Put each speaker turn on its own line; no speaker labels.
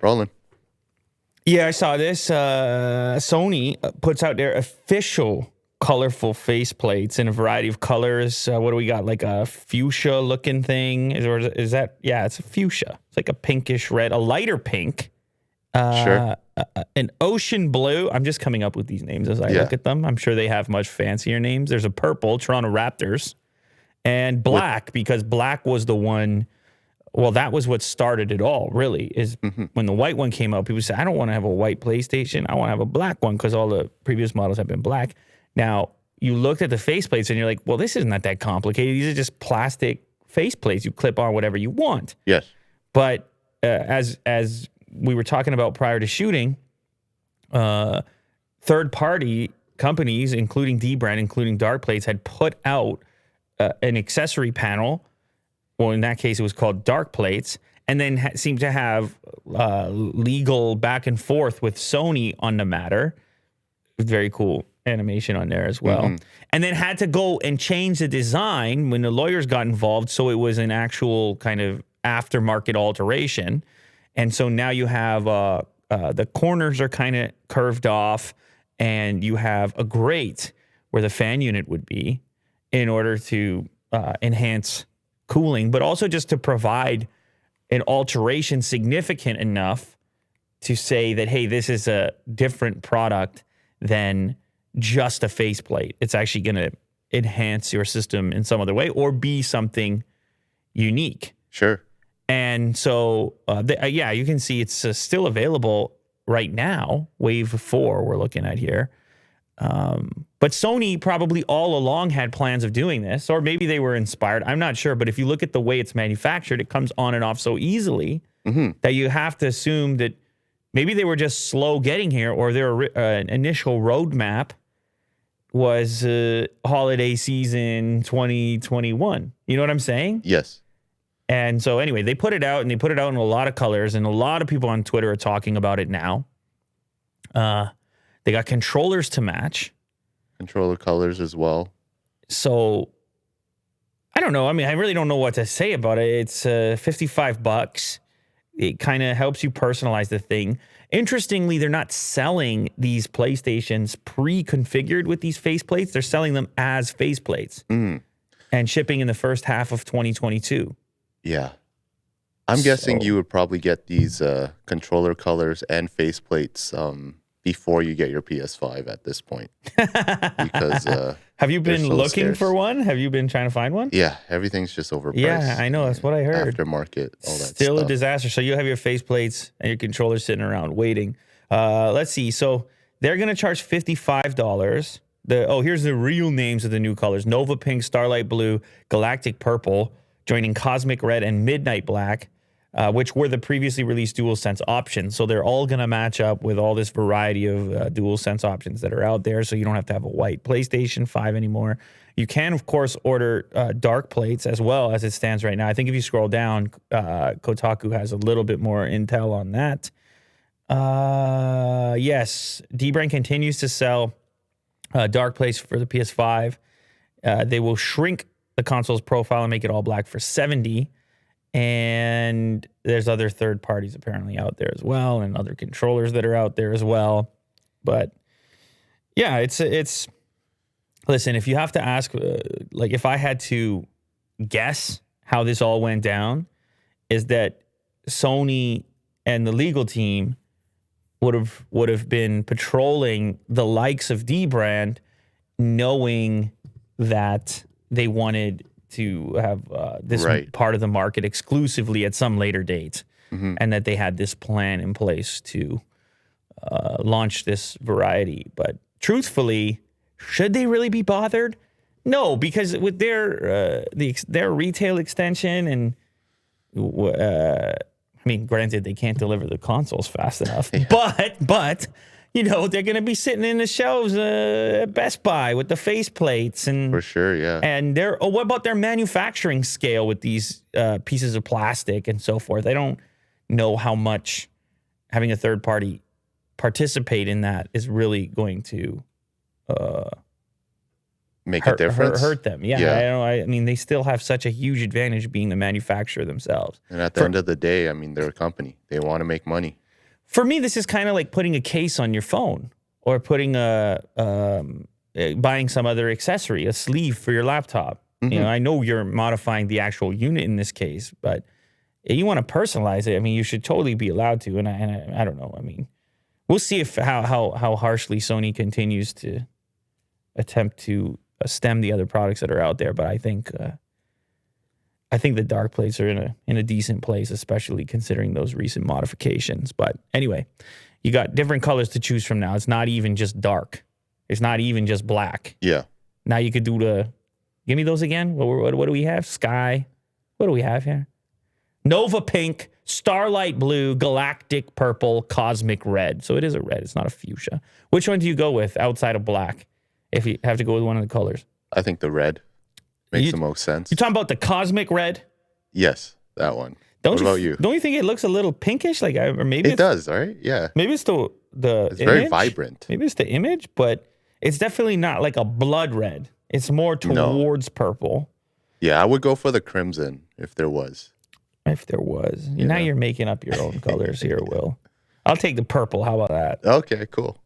Rolling.
Yeah, I saw this. Sony puts out their official colorful faceplates in a variety of colors. What do we got? Like a fuchsia looking thing? Is that? Yeah, it's a fuchsia. It's like a pinkish red, a lighter pink.
Sure.
An ocean blue. I'm just coming up with these names as I look at them. I'm sure they have much fancier names. There's a purple, Toronto Raptors, and black, because black was the one. Well, that was what started it all, really, is when the white one came out, people said, I don't want to have a white PlayStation. I want to have a black one because all the previous models have been black. Now, you looked at the faceplates and you're like, well, this is not that complicated. These are just plastic faceplates. You clip on whatever you want.
Yes.
But as we were talking about prior to shooting, third-party companies, including D-Brand, including Dark Plates, had put out an accessory panel. Well, in that case, it was called Dark Plates, and then seemed to have legal back and forth with Sony on the matter. Very cool animation on there as well. And then had to go and change the design when the lawyers got involved, so it was an actual kind of aftermarket alteration. And so now you have the corners are kind of curved off, and you have a grate where the fan unit would be in order to enhance cooling, but also just to provide an alteration significant enough to say that, hey, this is a different product than just a faceplate. It's actually going to enhance your system in some other way or be something unique.
Sure.
And so, you can see it's still available right now. Wave 4 we're looking at here. But Sony probably all along had plans of doing this, or maybe they were inspired. I'm not sure. But if you look at the way it's manufactured, it comes on and off so easily that you have to assume that maybe they were just slow getting here, or their initial roadmap was holiday season 2021. You know what I'm saying?
Yes.
And so anyway, they put it out, and they put it out in a lot of colors, and a lot of people on Twitter are talking about it now. They got controllers to match.
Controller colors as well.
So, I don't know. I mean, I really don't know what to say about it. It's $55. It kind of helps you personalize the thing. Interestingly, they're not selling these PlayStations pre-configured with these faceplates. They're selling them as faceplates and shipping in the first half of 2022.
Yeah. I'm guessing you would probably get these controller colors and faceplates before you get your PS5 at this point. Because
have you been
so
looking
scarce.
for one? Have you been trying to find one?
Yeah, everything's just overpriced.
Yeah, I know. That's what I heard.
Aftermarket, all that
Still
stuff.
a disaster. So you have your faceplates and your controllers sitting around waiting. Let's see. So they're going to charge $55. Here's the real names of the new colors: Nova Pink, Starlight Blue, Galactic Purple, joining Cosmic Red and Midnight Black, which were the previously released DualSense options. So they're all going to match up with all this variety of DualSense options that are out there. So you don't have to have a white PlayStation 5 anymore. You can, of course, order dark plates as well as it stands right now. I think if you scroll down, Kotaku has a little bit more intel on that. Yes, D-Brand continues to sell dark plates for the PS5. They will shrink the console's profile and make it all black for $70. And there's other third parties apparently out there as well, and other controllers that are out there as well. But yeah, it's listen, if you have to ask, like if I had to guess how this all went down, is that Sony and the legal team would have been patrolling the likes of D-Brand, knowing that they wanted to have this part of the market exclusively at some later date, and that they had this plan in place to launch this variety. But truthfully, should they really be bothered? No, because with their retail extension and I mean, granted, they can't deliver the consoles fast enough, but you know, they're going to be sitting in the shelves at Best Buy with the faceplates, and
for sure, yeah.
And what about their manufacturing scale with these pieces of plastic and so forth? I don't know how much having a third party participate in that is really going to
make a difference,
hurt them. Yeah. I mean, they still have such a huge advantage being the manufacturer themselves.
And at the end of the day, I mean, they're a company; they want to make money.
For me, this is kind of like putting a case on your phone or putting buying some other accessory, a sleeve for your laptop.
Mm-hmm.
You know, I know you're modifying the actual unit in this case, but if you want to personalize it, I mean, you should totally be allowed to. And I don't know. I mean, we'll see if how harshly Sony continues to attempt to stem the other products that are out there. But I think the dark plates are in a decent place, especially considering those recent modifications. But anyway, you got different colors to choose from now. It's not even just dark. It's not even just black.
Yeah.
Now you could do give me those again. What do we have? Sky. What do we have here? Nova pink, starlight blue, galactic purple, cosmic red. So it is a red. It's not a fuchsia. Which one do you go with outside of black if you have to go with one of the colors?
I think the red makes the most sense.
You're talking about the cosmic red?
Yes, that one.
What
about you?
Don't you think it looks a little pinkish? Like, or maybe
it does, right? Yeah.
Maybe it's the
It's
image.
very vibrant.
Maybe it's the image, but it's definitely not like a blood red. It's more towards purple.
Yeah, I would go for the crimson if there was.
If there was. Now you're making up your own colors here, Will. I'll take the purple. How about that?
Okay, cool.